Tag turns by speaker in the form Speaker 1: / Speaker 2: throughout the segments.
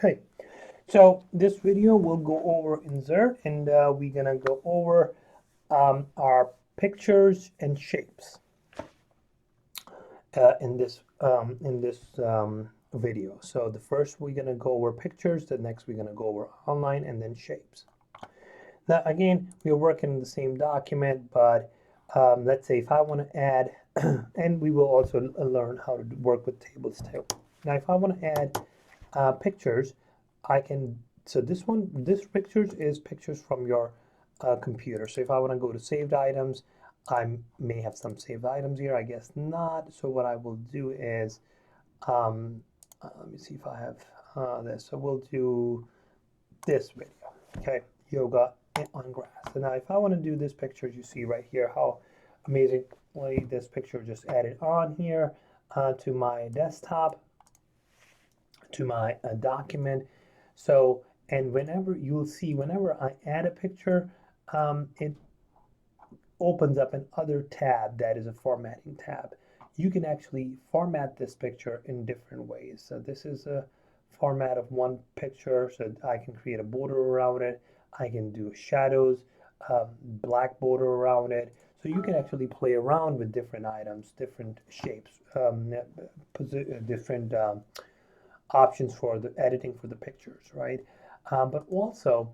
Speaker 1: Okay, so this video will go over insert and we're gonna go over our pictures and shapes in this video. So the first we're gonna go over pictures, the next we're gonna go over online, and then shapes. Now again, we're working in the same document, but let's say if I want to add, and we will also learn how to work with tables too. Now if I want to add pictures, I can, so this pictures is pictures from your computer. So if I want to go to saved items, I may have some saved items here, I guess not. So what I will do is, let me see if I have this. So we'll do this video, okay, yoga on grass. So now if I want to do this picture, you see right here how amazingly this picture just added on here to my desktop, to my document. So, and whenever you'll see, whenever I add a picture, it opens up another tab that is a formatting tab. You can actually format this picture in different ways. So this is a format of one picture, so I can create a border around it. I can do shadows, black border around it. So you can actually play around with different items, different shapes, different options for the editing for the pictures, right? But also,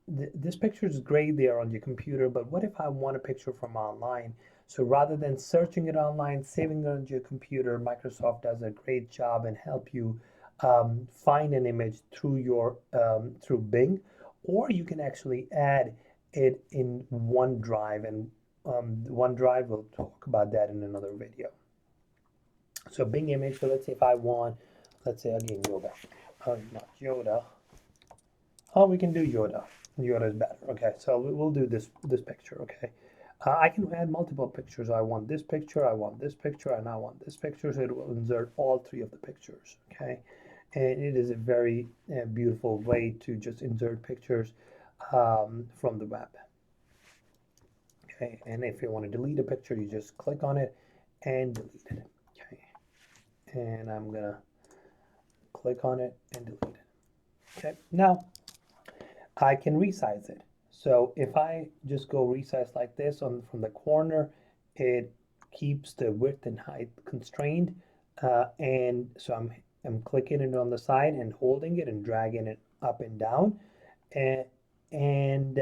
Speaker 1: this picture is great there on your computer, but what if I want a picture from online? So rather than searching it online, saving it on your computer, Microsoft does a great job and help you find an image through your through Bing, or you can actually add it in OneDrive, and OneDrive, we'll talk about that in another video. So Bing image, so let's say if I want, let's say again yoga, not Yoda. Oh, we can do Yoda. Yoda is better. Okay, so we'll do this picture. Okay, I can add multiple pictures. I want this picture, I want this picture, and I want this picture. So it will insert all three of the pictures. Okay, and it is a very beautiful way to just insert pictures from the web. Okay, and if you want to delete a picture, you just click on it and delete it. Okay, and I'm gonna click on it and delete it. Okay, now I can resize it. So if I just go resize like this from the corner, it keeps the width and height constrained. And so I'm clicking it on the side and holding it and dragging it up and down. And, and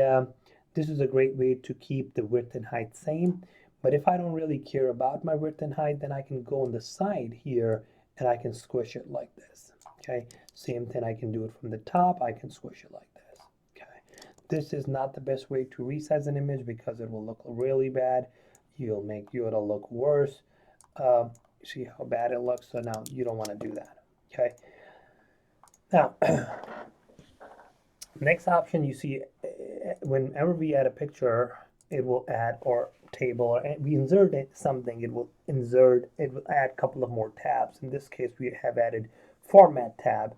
Speaker 1: this is a great way to keep the width and height same. But if I don't really care about my width and height, then I can go on the side here and I can squish it like this. Okay, same thing, I can do it from the top, I can squish it like this. Okay, this is not the best way to resize an image because it will look really bad. You'll make Yoda look worse. See how bad it looks? So now you don't want to do that. Okay, now next option, you see whenever we add a picture, it will add, or table, or we insert something, it will add a couple of more tabs. In this case, we have added format tab.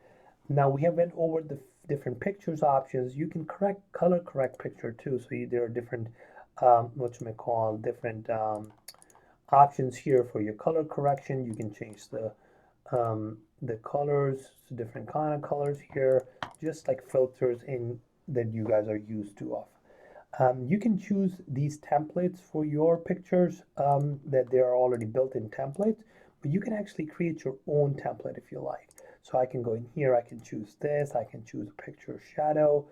Speaker 1: Now we have went over the different pictures options. You can color correct picture too. So there are different what you may call different options here for your color correction. You can change the colors to different kind of colors here, just like filters in that you guys are used to of. You can choose these templates for your pictures that they are already built-in templates, but you can actually create your own template if you like. So I can go in here, I can choose this, I can choose a picture shadow,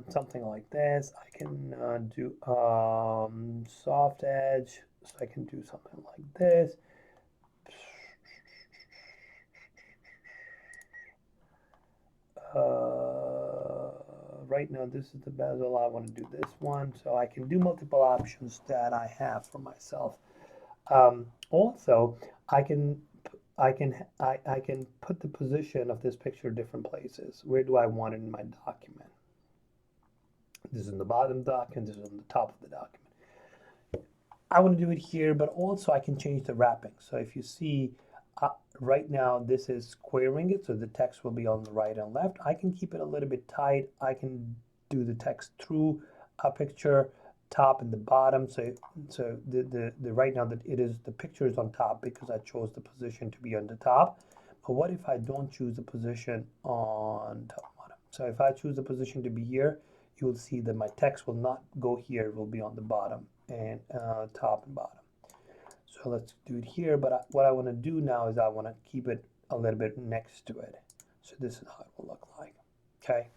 Speaker 1: something like this. I can do soft edge, so I can do something like this. Right now this is the bezel, I want to do this one, so I can do multiple options that I have for myself. Also, I can put the position of this picture different places. Where do I want it in my document? This is in the bottom document, this is on the top of the document. I want to do it here, but also I can change the wrapping. So if you see right now this is squaring it, so the text will be on the right and left. I can keep it a little bit tight. I can do the text through a picture, top and the bottom. So the right now that it is, the picture is on top because I chose the position to be on the top. But what if I don't choose the position on top and bottom? So if I choose the position to be here, you will see that my text will not go here, it will be on the bottom and top and bottom. So let's do it here, but what I want to do now is I want to keep it a little bit next to it. So this is how it will look like, okay?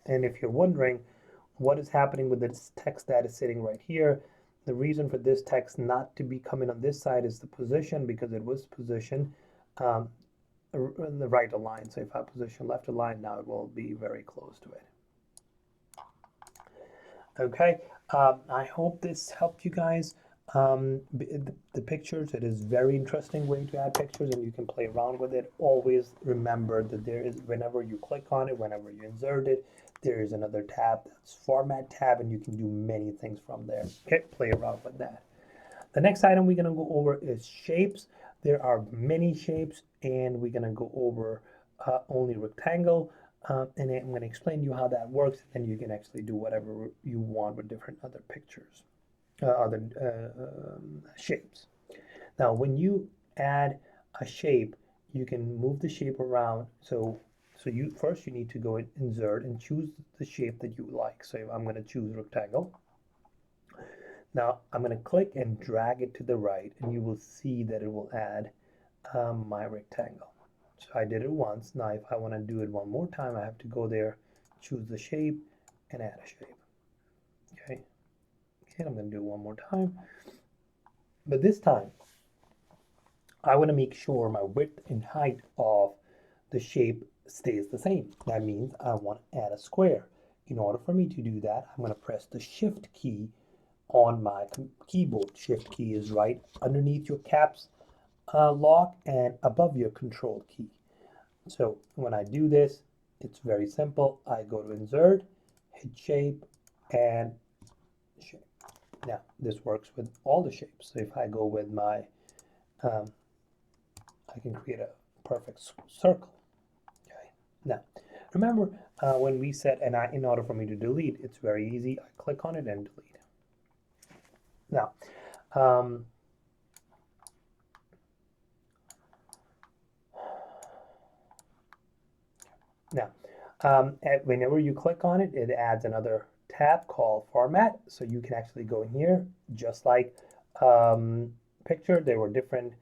Speaker 1: And if you're wondering what is happening with this text that is sitting right here, the reason for this text not to be coming on this side is the position, because it was positioned in the right align. So if I position left align, now it will be very close to it. Okay, I hope this helped you guys. The pictures, it is very interesting way to add pictures, and you can play around with it. Always remember that there is, whenever you click on it, whenever you insert it, there is another tab, that's format tab, and you can do many things from there. Okay, play around with that. The next item we're going to go over is shapes. There are many shapes, and we're going to go over only rectangle. And I'm going to explain to you how that works, and you can actually do whatever you want with different other pictures, other shapes. Now, when you add a shape, you can move the shape around. So you first you need to go in insert and choose the shape that you like. So I'm going to choose rectangle. Now I'm going to click and drag it to the right, and you will see that it will add my rectangle. So I did it once. Now if I want to do it one more time, I have to go there, choose the shape, and add a shape. Okay, and I'm going to do it one more time. But this time, I want to make sure my width and height of the shape stays the same. That means I want to add a square. In order for me to do that, I'm going to press the Shift key on my keyboard. Shift key is right underneath your caps lock and above your Control key. So when I do this, it's very simple. I go to insert, hit shape, and shape. Now this works with all the shapes. So if I go with my, I can create a perfect circle. Okay. Now remember when we said, and in order for me to delete, it's very easy. I click on it and delete. Now, whenever you click on it, it adds another tab called Format. So you can actually go in here, just like Picture. There were different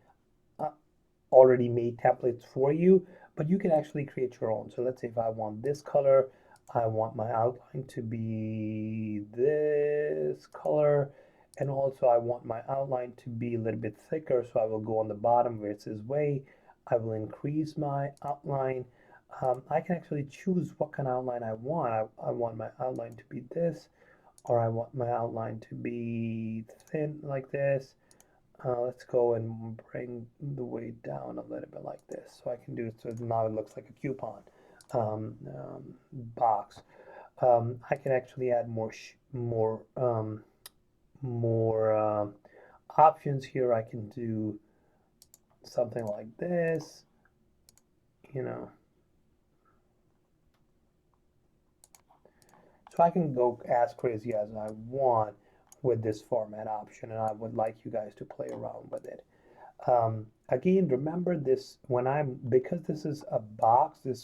Speaker 1: already made templates for you, but you can actually create your own. So let's say if I want this color, I want my outline to be this color, and also I want my outline to be a little bit thicker, so I will go on the bottom where it says way. I will increase my outline. I can actually choose what kind of outline I want. I want my outline to be this, or I want my outline to be thin like this. Let's go and bring the weight down a little bit like this, so I can do it so now it looks like a coupon box. I can actually add more options here. I can do something like this, you know. So I can go as crazy as I want with this format option, and I would like you guys to play around with it. Again, remember this because this is a box, it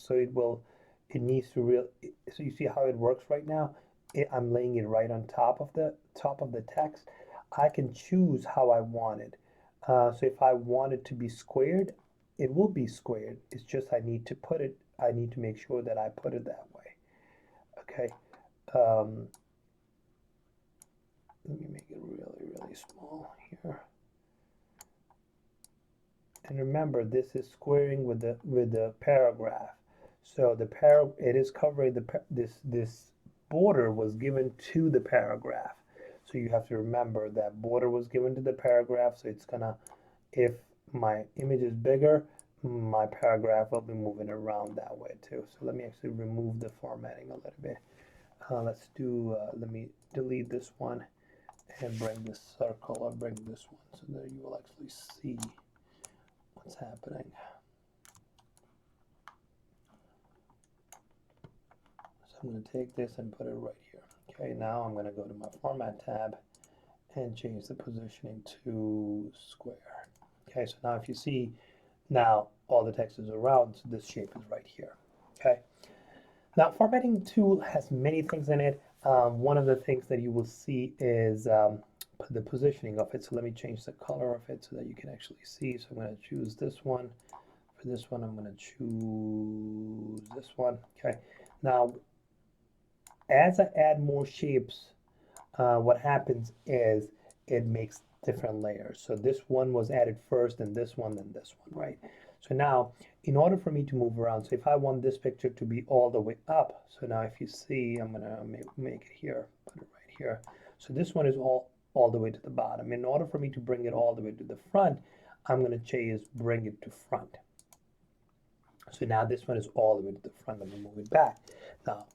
Speaker 1: needs to so you see how it works right now. I'm laying it right on top of the text. I can choose how I want it. So if I want it to be squared, it will be squared. It's just I need to make sure that I put it that way. Okay. Let me make it really, really small here. And remember, this is squaring with the paragraph. So it is covering this border was given to the paragraph. So you have to remember that border was given to the paragraph. So it's gonna, if my image is bigger, my paragraph will be moving around that way too. So let me actually remove the formatting a little bit. Let me delete this one and bring this circle, or bring this one, so that you will actually see what's happening. So I'm going to take this and put it right here. Okay, now I'm going to go to my Format tab and change the positioning to square. Okay, so now if you see, now all the text is around, so this shape is right here. Okay. Now, formatting tool has many things in it. One of the things that you will see is the positioning of it. So let me change the color of it so that you can actually see. So I'm going to choose this one. For this one, I'm going to choose this one. Okay. Now, as I add more shapes, what happens is it makes different layers. So this one was added first, and this one, then this one, right? So now, in order for me to move around, so if I want this picture to be all the way up, so now if you see, I'm gonna make it here, put it right here. So this one is all the way to the bottom. In order for me to bring it all the way to the front, I'm gonna change bring it to front. So now this one is all the way to the front. Let me move it back. Now,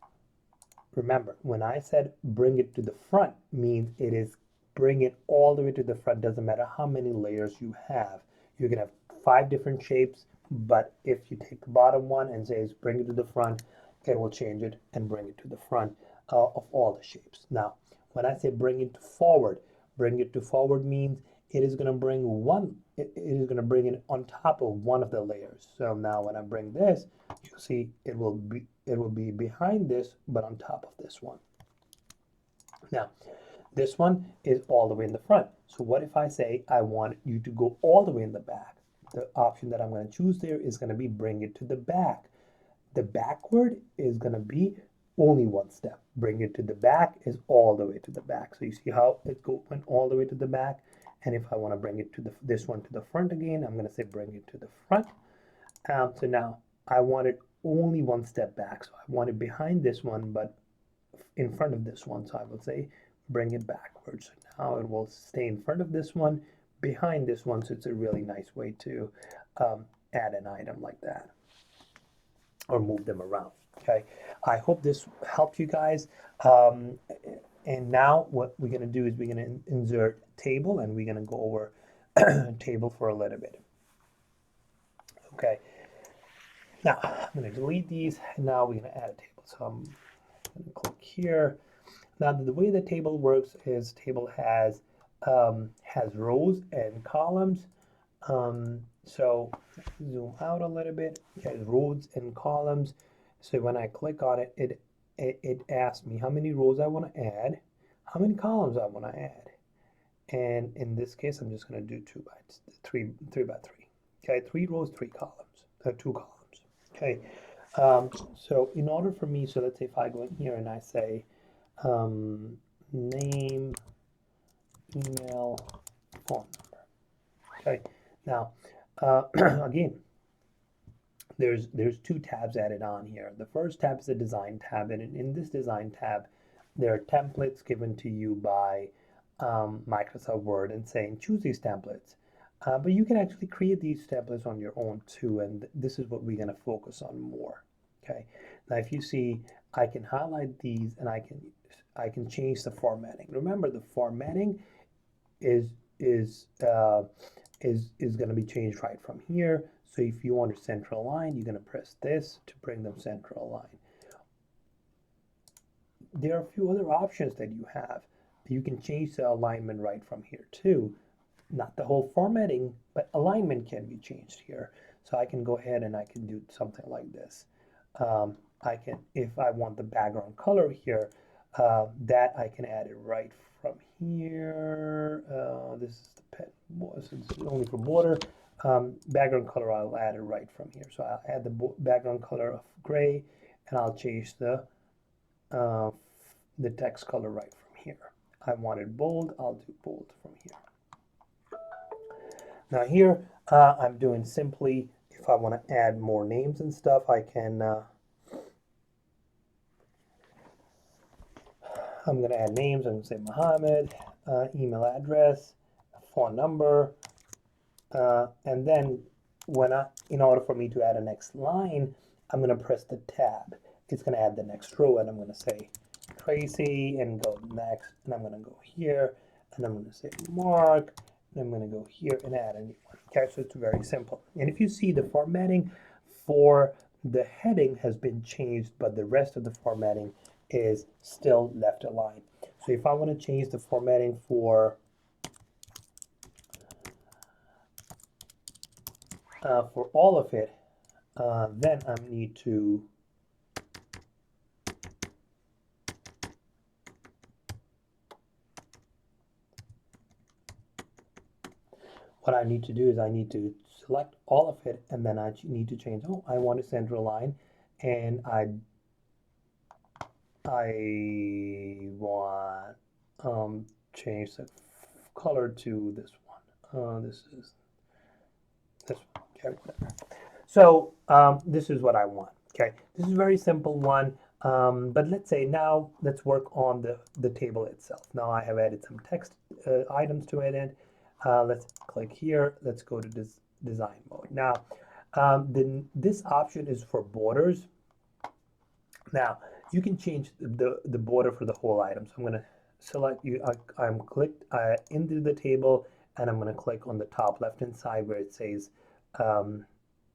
Speaker 1: remember, when I said bring it to the front, means it is bring it all the way to the front. Doesn't matter how many layers you have. You can have 5 different shapes, but if you take the bottom one and says bring it to the front, it will change it and bring it to the front of all the shapes. Now, when I say bring it to forward means it is going to bring it is going to bring it on top of one of the layers. So now when I bring this, you'll see it will be behind this, but on top of this one. Now, this one is all the way in the front. So what if I say I want you to go all the way in the back? The option that I'm going to choose there is going to be bring it to the back. The backward is going to be only one step. Bring it to the back is all the way to the back. So you see how it went all the way to the back. And if I want to bring it to this one to the front again, I'm going to say bring it to the front. So now I want it only one step back. So I want it behind this one, but in front of this one. So I will say bring it backwards. So now it will stay in front of this one, behind this one. So it's a really nice way to add an item like that or move them around. Okay, I hope this helped you guys. And now what we're going to do is we're going to insert table, and we're going to go over table for a little bit. Okay, now I'm going to delete these, and now we're going to add a table. So I'm going to click here. Now the way the table works is table has rows and columns. So zoom out a little bit. It has rows and columns. So when I click on it, it asks me how many rows I want to add, how many columns I want to add. And in this case, I'm just going to do 2 by 3 by 3. Okay, 3 rows, 3 columns, 2 columns. Okay, so in order for me, so let's say if I go in here and I say name, email, phone number. Okay, now again, there's 2 tabs added on here. The first tab is the design tab, and in this design tab, there are templates given to you by Microsoft Word and saying choose these templates. But you can actually create these templates on your own too, and this is what we're going to focus on more. Okay, now if you see, I can highlight these and I can change the formatting. Remember, the formatting is going to be changed right from here. So if you want to center align, you're going to press this to bring them center align. There are a few other options that you have. You can change the alignment right from here too. Not the whole formatting, but alignment can be changed here. So I can go ahead and I can do something like this. I can, if I want the background color here, that I can add it right from here. This is the pen, it's only for border. Background color, I'll add it right from here. So I'll add the background color of gray, and I'll change the text color right from here. I want it bold, I'll do bold from here. Now here, I'm doing simply, if I want to add more names and stuff, I can, I'm going to add names. I'm going to say Muhammad, email address, phone number, and then in order for me to add a next line, I'm going to press the tab. It's going to add the next row, and I'm going to say Tracy and go next, and I'm going to go here, and I'm going to say Mark, and I'm going to go here and add a new one. Okay, so it's very simple. And if you see, the formatting for the heading has been changed, but the rest of the formatting is still left aligned. So if I want to change the formatting for for all of it, then I need to what I need to do is I need to select all of it, and then I need to change. Oh, I want a center line, and I want change the color to this one. This is this one. Okay, whatever. So this is what I want. Okay, this is a very simple one. But let's say now let's work on the table itself. Now I have added some text items to it. And let's click here. Let's go to this design mode. Now, this option is for borders. Now you can change the border for the whole item. So I'm going to select you. I'm clicked into the table, and I'm going to click on the top left hand side where it says,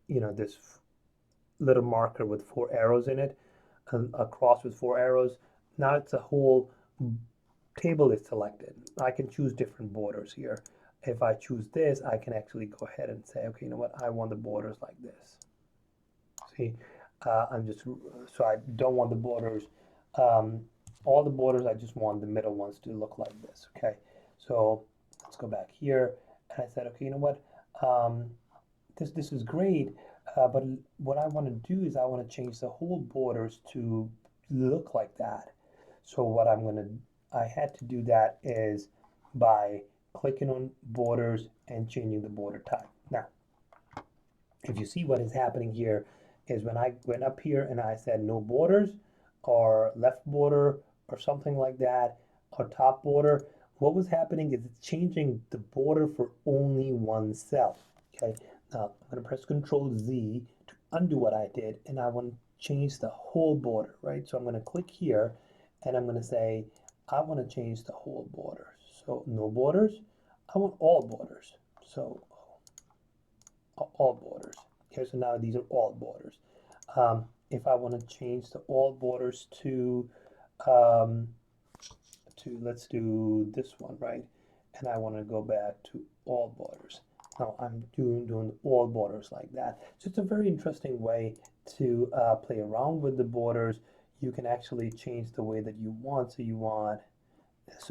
Speaker 1: this little marker with 4 arrows in it, a cross with 4 arrows. Now it's a whole table is selected. I can choose different borders here. If I choose this, I can actually go ahead and say, okay, you know what? I want the borders like this. See, so I don't want the borders, all the borders, I just want the middle ones to look like this, okay? So let's go back here, and I said, okay, you know what? This is great, but what I want to do is I want to change the whole borders to look like that. So what I had to do that is by clicking on borders and changing the border type. Now, if you see what is happening here is when I went up here and I said no borders or left border or something like that, or top border, what was happening is it's changing the border for only one cell. Okay, now I'm going to press Control Z to undo what I did, and I want to change the whole border, right? So I'm going to click here, and I'm going to say I want to change the whole border. So no borders, I want all borders. So all borders. Okay, so now these are all borders. If I want to change the all borders to let's do this one, right? And I want to go back to all borders. Now I'm doing all borders like that. So it's a very interesting way to play around with the borders. You can actually change the way that you want. So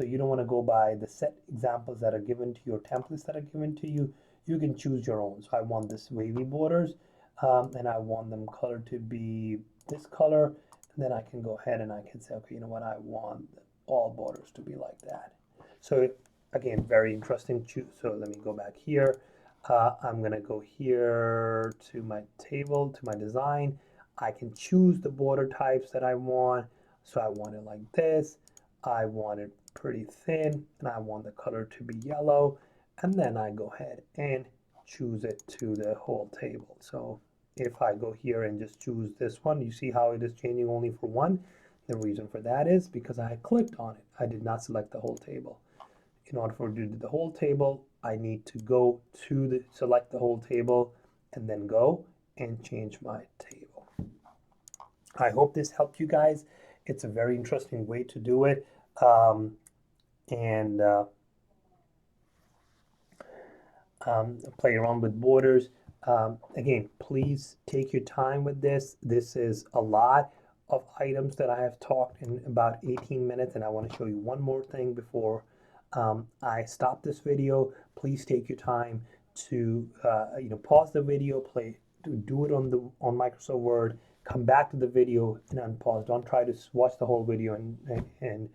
Speaker 1: you don't want to go by the set examples that are given to you or templates that are given to you. You can choose your own. So I want this wavy borders, and I want them color to be this color. And then I can go ahead and I can say, okay, you know what? I want all borders to be like that. So again, very interesting. So let me go back here. I'm going to go here to my table, to my design. I can choose the border types that I want. So I want it like this. I want it pretty thin, and I want the color to be yellow. And then I go ahead and choose it to the whole table. So if I go here and just choose this one, you see how it is changing only for one. The reason for that is because I clicked on it. I did not select the whole table. In order for to do the whole table, I need to go to select the whole table and then go and change my table. I hope this helped you guys. It's a very interesting way to do it. And play around with borders. Again, please take your time with this. This is a lot of items that I have talked in about 18 minutes, and I want to show you one more thing before I stop this video. Please take your time to pause the video, do it on Microsoft Word, come back to the video and unpause. Don't try to watch the whole video and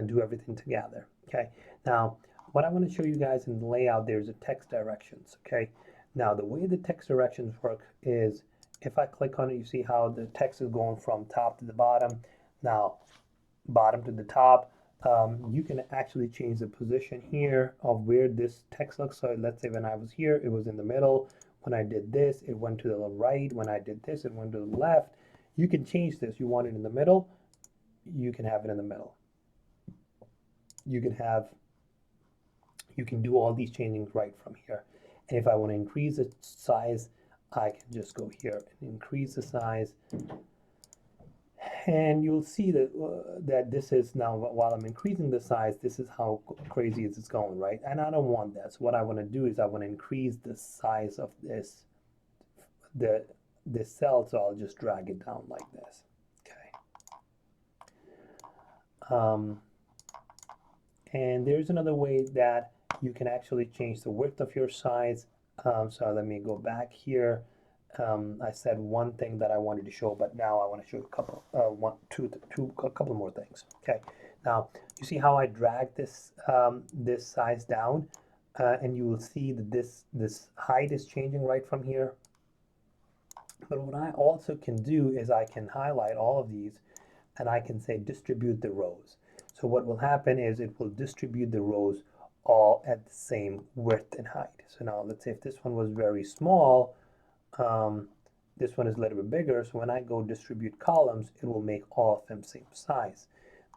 Speaker 1: do everything together. Okay. Now, what I want to show you guys in the layout, there's a text directions. Okay. Now, the way the text directions work is if I click on it, you see how the text is going from top to the bottom. Now, bottom to the top. You can actually change the position here of where this text looks. So let's say when I was here, it was in the middle. When I did this, it went to the right. When I did this, it went to the left. You can change this. You want it in the middle, you can have it in the middle. You can do all these changings right from here. And if I want to increase the size, I can just go here and increase the size. And you'll see that this is now, while I'm increasing the size, this is how crazy it's going, right? And I don't want that. So what I want to do is I want to increase the size of this this cell, so I'll just drag it down like this. Okay. And there's another way that you can actually change the width of your size. So let me go back here. I said one thing that I wanted to show, but now I want to show you a couple, a couple more things. Okay. Now you see how I drag this this size down, and you will see that this height is changing right from here. But what I also can do is I can highlight all of these, and I can say distribute the rows. So what will happen is it will distribute the rows all at the same width and height. So now let's say if this one was very small, this one is a little bit bigger, so when I go distribute columns, it will make all of them same size.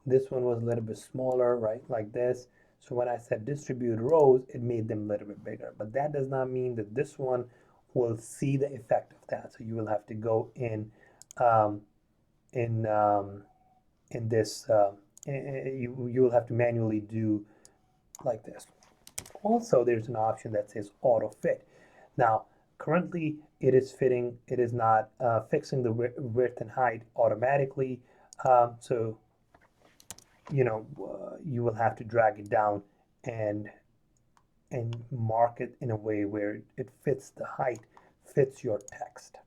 Speaker 1: This one was a little bit smaller, right, like this. So when I said distribute rows, it made them a little bit bigger. But that does not mean that this one will see the effect of that. So you will have to go in this, you will have to manually do like this. Also, there's an option that says auto fit. Now, currently it is fitting, it is not fixing the width and height automatically. So, you know, you will have to drag it down and mark it in a way where it fits the height, fits your text.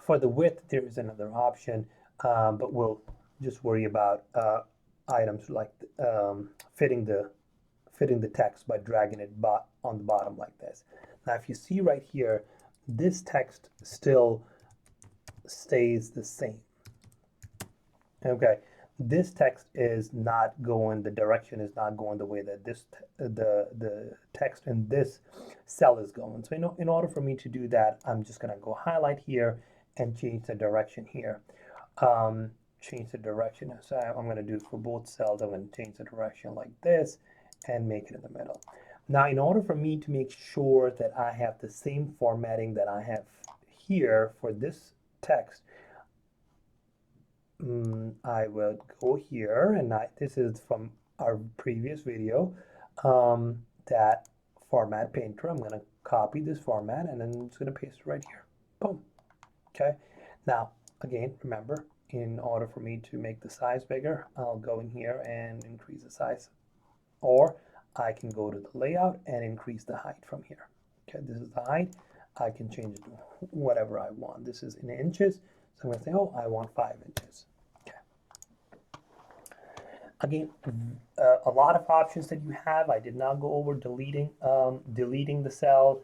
Speaker 1: For the width, there is another option, but we'll just worry about items like fitting the text by dragging it on the bottom like this. Now, if you see right here, this text still stays the same. Okay, this text is not going, the direction is not going the way that this the text in this cell is going. So in order for me to do that, I'm just going to go highlight here and change the direction here. Change the direction. So I'm going to do it for both cells. I'm going to change the direction like this and make it in the middle. Now, in order for me to make sure that I have the same formatting that I have here for this text, I will go here, and this is from our previous video, that format painter. I'm going to copy this format and then I'm just going to paste it right here. Boom. Okay. Now, again, remember, in order for me to make the size bigger, I'll go in here and increase the size. Or I can go to the layout and increase the height from here. Okay, this is the height. I can change it to whatever I want. This is in inches. So I'm going to say, oh, I want 5 inches. Okay. Again, a lot of options that you have. I did not go over deleting the cell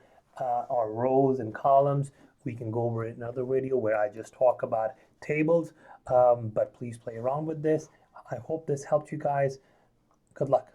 Speaker 1: or rows and columns. We can go over it in another video where I just talk about tables. But please play around with this. I hope this helped you guys. Good luck.